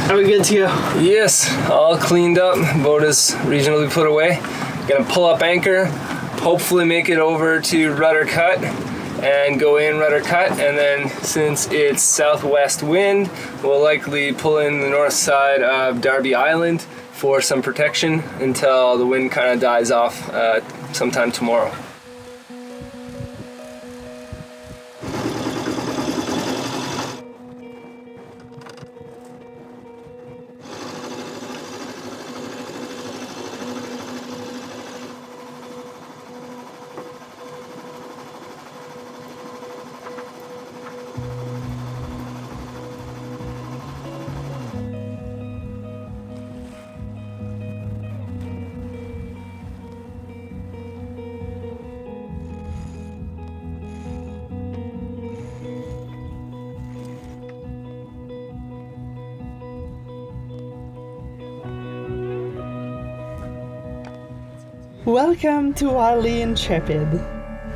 Are we good to go? Yes, all cleaned up. Boat is reasonably put away. Gonna pull up anchor, hopefully make it over to Rudder Cut and go in Rudder Cut, and then since it's southwest wind, we'll likely pull in the north side of Darby Island for some protection until the wind kind of dies off sometime tomorrow. Welcome to Wildly Intrepid.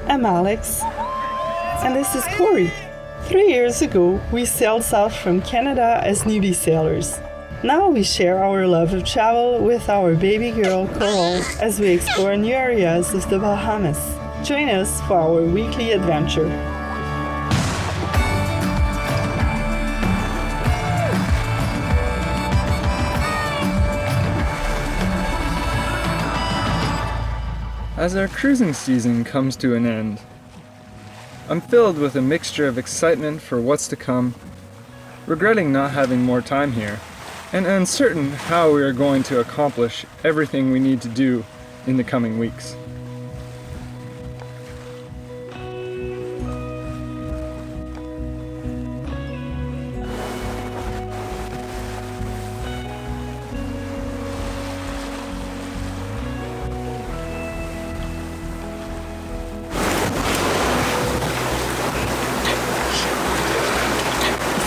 I'm Alex, and this is Cory. 3 years ago, we sailed south from Canada as newbie sailors. Now we share our love of travel with our baby girl Cory as we explore new areas of the Bahamas. Join us for our weekly adventure. As our cruising season comes to an end, I'm filled with a mixture of excitement for what's to come, regretting not having more time here, and uncertain how we are going to accomplish everything we need to do in the coming weeks.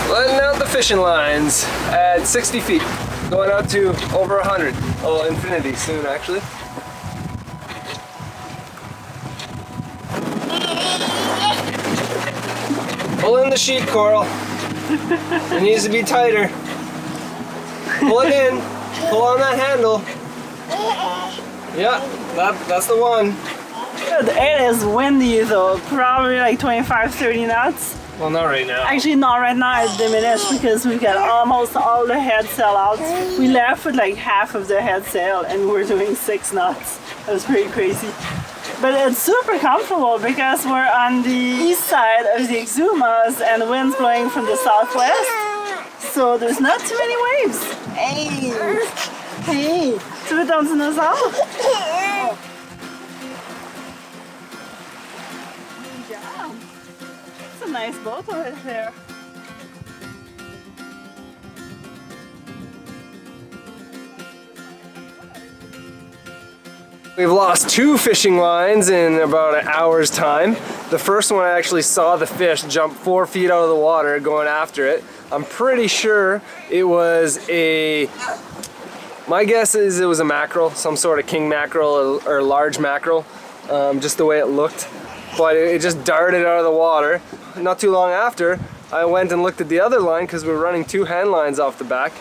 Letting out the fishing lines at 60 feet, going out to over 100. Oh, infinity soon actually. Pull in the sheet, Coral. It needs to be tighter. Pull it in. Pull on that handle. Yeah, that's the one. It is windy though, probably like 25-30 knots. Well, not right now. Actually, not right now, it's diminished because we got almost all the head sail out. We left with like half of the head sail and we're doing 6 knots. It was pretty crazy. But it's super comfortable because we're on the east side of the Exumas and the wind's blowing from the southwest. So there's not too many waves. Hey, tu veux ton dinosaure? Good job. It's a nice boat over there. We've lost 2 fishing lines in about an hour's time. The first one I actually saw the fish jump 4 feet out of the water going after it. I'm pretty sure it was my guess is it was a mackerel, some sort of king mackerel or large mackerel, just the way it looked. But it just darted out of the water. Not too long after, I went and looked at the other line because we were running 2 hand lines off the back,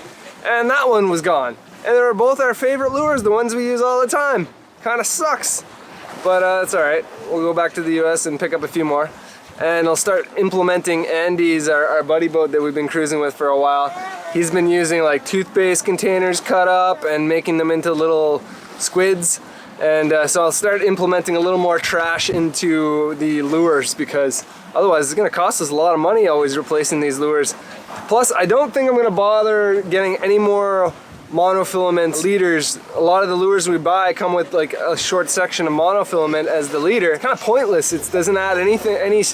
and that one was gone. And they were both our favorite lures, the ones we use all the time. Kind of sucks, but it's all right. We'll go back to the US and pick up a few more. And I'll start implementing Andy's, our buddy boat that we've been cruising with for a while. He's been using like toothpaste containers cut up and making them into little squids. And so I'll start implementing a little more trash into the lures because otherwise it's gonna cost us a lot of money always replacing these lures. Plus, I don't think I'm gonna bother getting any more monofilament leaders. A lot of the lures we buy come with like a short section of monofilament as the leader. It's kind of pointless. It doesn't add any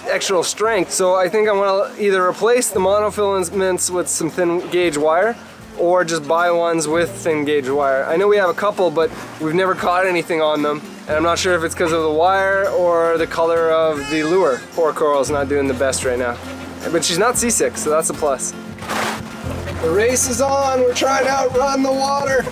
extra strength. So I think I want to either replace the monofilaments with some thin gauge wire or just buy ones with thin gauge wire. I know we have a couple, but we've never caught anything on them. And I'm not sure if it's because of the wire or the color of the lure. Poor Coral's not doing the best right now. But she's not seasick, so that's a plus. The race is on. We're trying to outrun the water.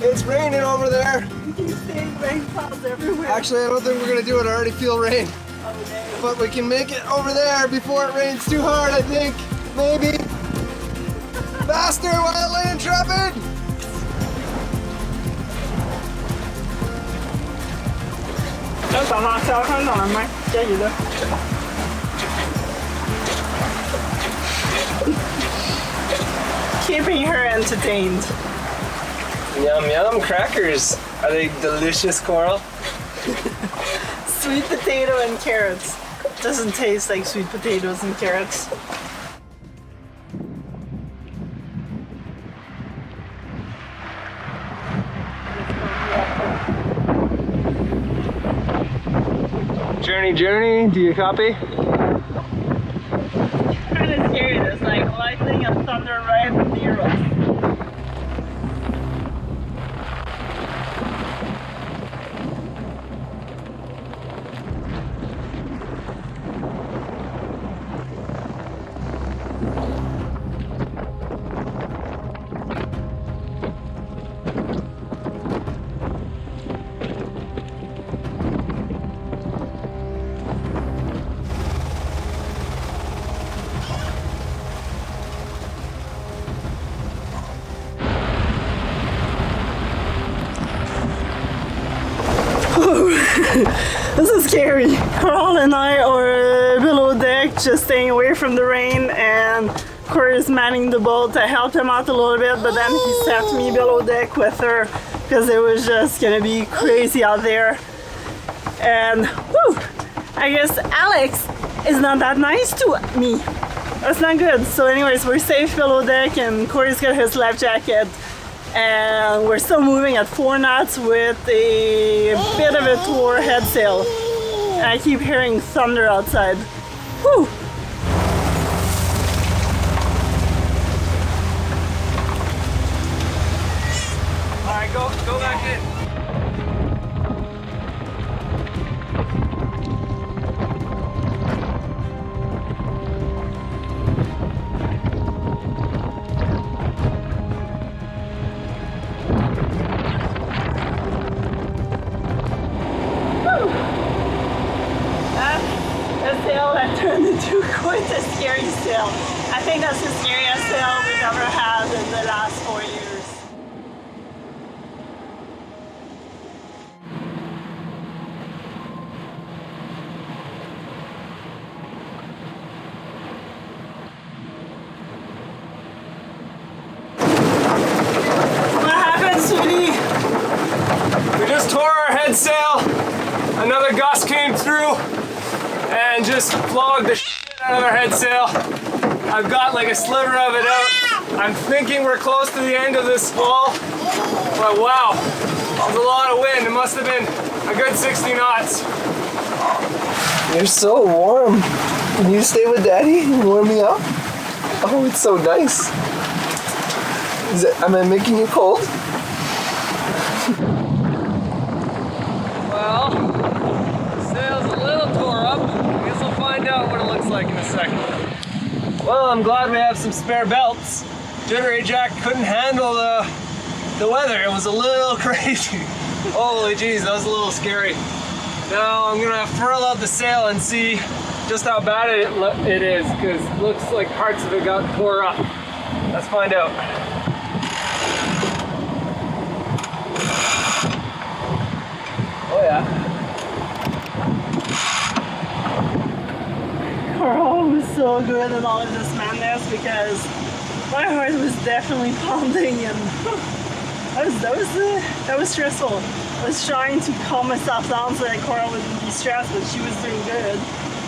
It's raining over there. You keep seeing rain clouds everywhere. Actually, I don't think we're gonna do it. I already feel rain. Oh, But we can make it over there before it rains too hard, I think. Maybe. Faster, Wildly! Intrepid! Keeping her entertained. Yum yum crackers. Are they delicious, Coral? Sweet potato and carrots. Doesn't taste like sweet potatoes and carrots. Journey, do you copy? Kind of scary. There's like lightning and thunder right near us. This is scary. Carl and I are below deck just staying away from the rain, and Cory is manning the boat. I helped him out a little bit, but then he set me below deck with her because it was just gonna be crazy out there. And whew, I guess Alex is not that nice to me. That's not good. So anyways, we're safe below deck and Cory's got his life jacket. And we're still moving at 4 knots with a bit of a tore head sail. And I keep hearing thunder outside. Whew! Alright, go back in. Turned into quite a scary sail. I think that's the scariest sail we've ever had in the last 4 years. What happened, sweetie? We just tore our head sail. Another gust came through and just flogged the shit out of our head sail. I've got like a sliver of it out. I'm thinking we're close to the end of this squall, but wow, there's a lot of wind. It must have been a good 60 knots. You're so warm. Can you stay with Daddy and warm me up? Oh, it's so nice. Am I making you cold? Well, the sail's a little tore up. I guess we'll find out what it looks like in a second. Well, I'm glad we have some spare belts. Jittery Jack couldn't handle the weather. It was a little crazy. Holy jeez, that was a little scary. Now I'm gonna furl out the sail and see just how bad it is, because it looks like parts of it got tore up. Let's find out. Oh yeah. Carl was so good in all of this madness because my heart was definitely pounding, and that was stressful. I was trying to calm myself down so that Coral wouldn't be stressed, but she was doing good.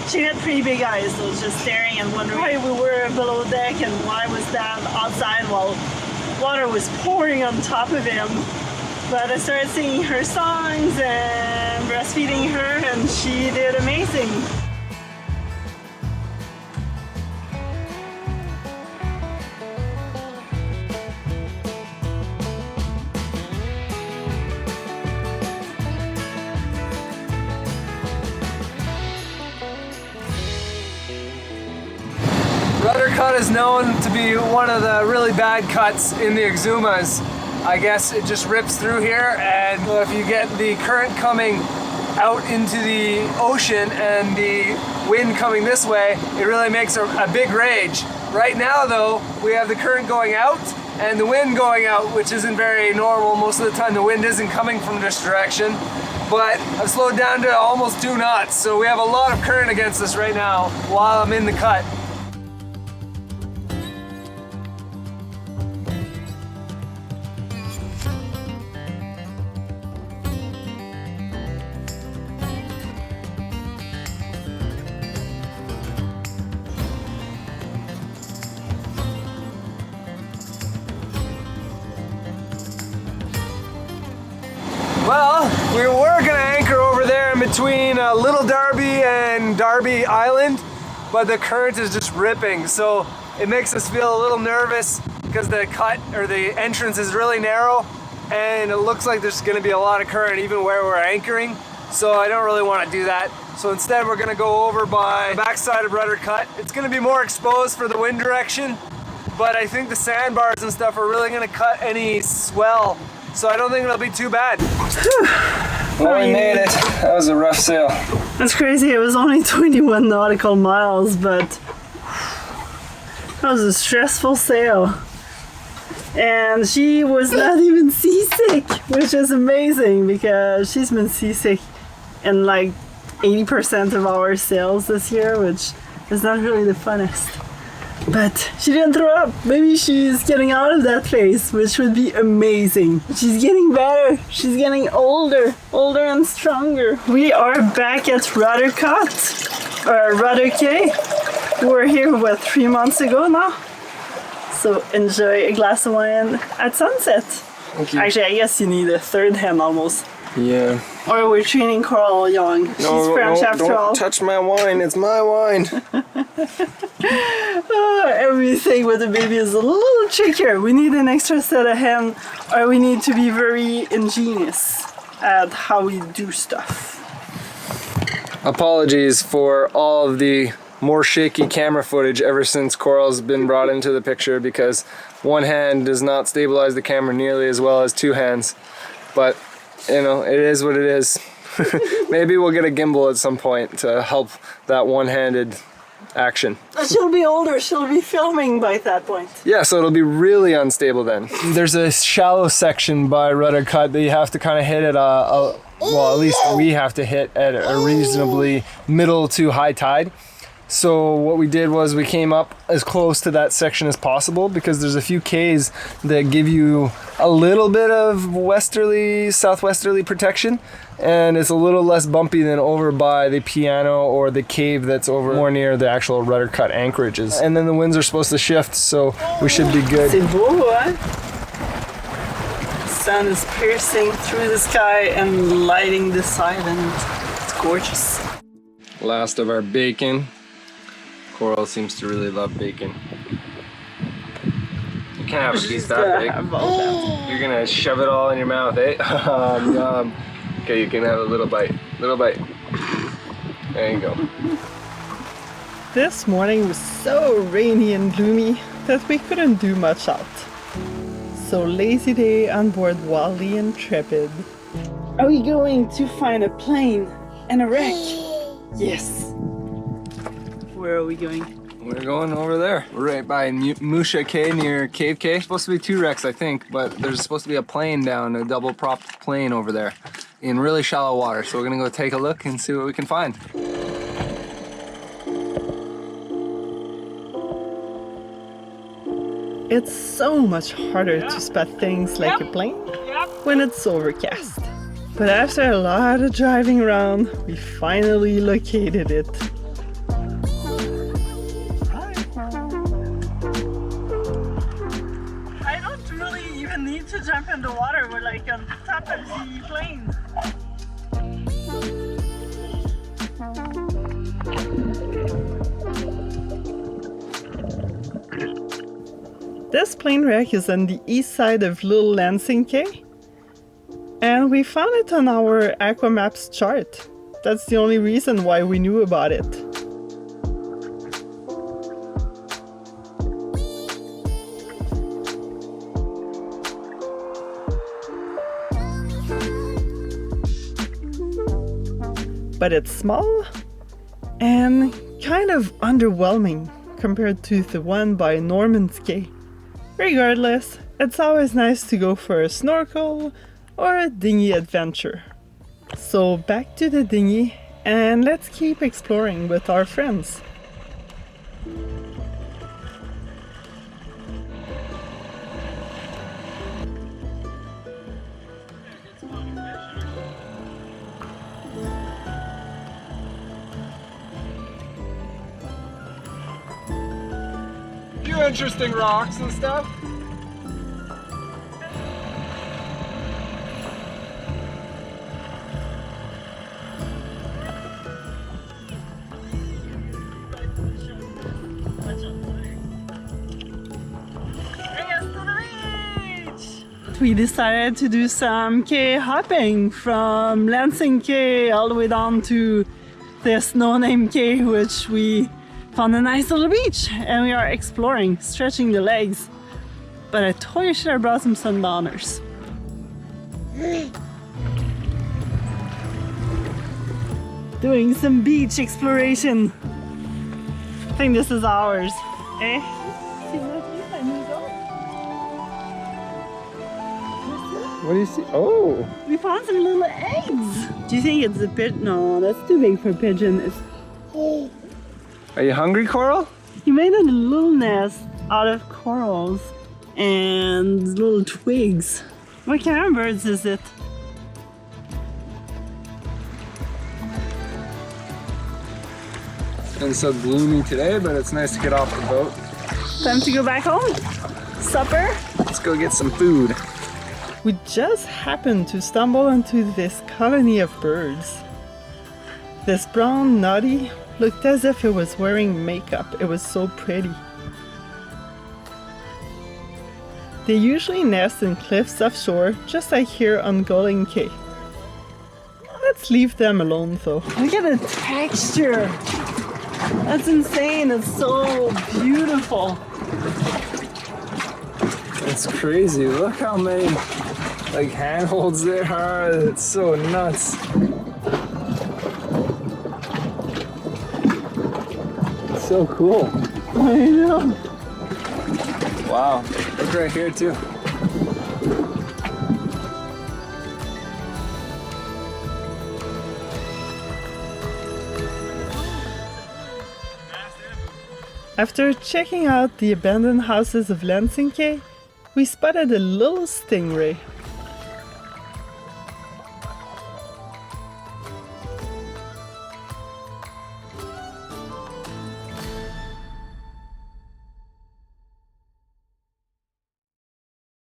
She had pretty big eyes, so I was just staring and wondering why we were below deck and why was that outside while water was pouring on top of him. But I started singing her songs and breastfeeding her, and she did amazing. Rudder Cut is known to be one of the really bad cuts in the Exumas. I guess it just rips through here, and if you get the current coming out into the ocean and the wind coming this way, it really makes a big rage. Right now though, we have the current going out and the wind going out, which isn't very normal. Most of the time the wind isn't coming from this direction, but I've slowed down to almost 2 knots, so we have a lot of current against us right now while I'm in the cut. Well, we were gonna anchor over there in between Little Darby and Darby Island, but the current is just ripping, so it makes us feel a little nervous because the cut or the entrance is really narrow and it looks like there's gonna be a lot of current even where we're anchoring, so I don't really want to do that. So instead we're gonna go over by the backside of Rudder Cut. It's gonna be more exposed for the wind direction, but I think the sandbars and stuff are really gonna cut any swell, so I don't think it'll be too bad. Well, we made it. That was a rough sail. That's crazy. It was only 21 nautical miles, but that was a stressful sail. And she was not even seasick, which is amazing because she's been seasick in like 80% of our sails this year, which is not really the funnest. But she didn't throw up. Maybe she's getting out of that phase, which would be amazing. She's getting better. She's getting older and stronger. We are back at Rudder Cut, or Rudder Cay. We were here, what, 3 months ago now? So enjoy a glass of wine at sunset. Thank you. Actually, I guess you need a third hand almost. Yeah. Or we're treating Coral young. She's French after all. Don't touch my wine. It's my wine. Everything with a baby is a little trickier. We need an extra set of hands, or we need to be very ingenious at how we do stuff. Apologies for all of the more shaky camera footage ever since Coral's been brought into the picture, because one hand does not stabilize the camera nearly as well as 2 hands. But, you know, it is what it is. Maybe we'll get a gimbal at some point to help that one-handed action. She'll be older, she'll be filming by that point. Yeah, so it'll be really unstable then. There's a shallow section by Rudder Cut that you have to kind of hit at well, at least we have to hit at a reasonably middle to high tide. So what we did was we came up as close to that section as possible, because there's a few Ks that give you a little bit of southwesterly protection, and it's a little less bumpy than over by the piano or the cave that's over more near the actual Rudder Cut anchorages. And then the winds are supposed to shift, so we should be good. C'est beau, hein? The sun is piercing through the sky and lighting this island. It's gorgeous. Last of our bacon. Coral seems to really love bacon. You can't have a piece that big. You're gonna shove it all in your mouth, eh? Yum. Okay, you can have a little bite. Little bite. There you go. This morning was so rainy and gloomy that we couldn't do much out. So lazy day on board Wildly Intrepid. Are we going to find a plane and a wreck? Yes. Where are we going? We're going over there. We're right by Musha Cay near Cave Cay. Supposed to be 2 wrecks, I think, but there's supposed to be a plane down, a double propped plane over there in really shallow water. So we're gonna go take a look and see what we can find. It's so much harder to spot things like a plane when it's overcast. But after a lot of driving around, we finally located it. I don't really even need to jump in the water. We're like on top of the plane. This plane wreck is on the east side of Little Lansing Cay, and we found it on our Aquamaps chart. That's the only reason why we knew about it. But it's small and kind of underwhelming compared to the one by Norman's Cay. Regardless, It's always nice to go for a snorkel or a dinghy adventure. So back to the dinghy and let's keep exploring with our friends. Few interesting rocks and stuff. We decided to do some K hopping from Lansing K all the way down to this no-name K, which we found a nice little beach and we are exploring, stretching the legs. But I totally should have brought some sundowners. Doing some beach exploration. I think this is ours. Eh? What do you see? Oh! We found some little eggs. Do you think it's a pigeon? No, that's too big for a pigeon. Are you hungry, Coral? He made a little nest out of corals and little twigs. What kind of birds is it? It's been so gloomy today, but it's nice to get off the boat. Time to go back home? Supper? Let's go get some food. We just happened to stumble into this colony of birds. This brown noddy looked as if it was wearing makeup. It was so pretty. They usually nest in cliffs offshore, just like here on Golden Cay. Let's leave them alone though. Look at the texture! That's insane, it's so beautiful. It's crazy. Look how many like handholds there are. It's so nuts. It's so cool. I know. Wow. Look right here too. After checking out the abandoned houses of Lansing Cay, we spotted a little stingray.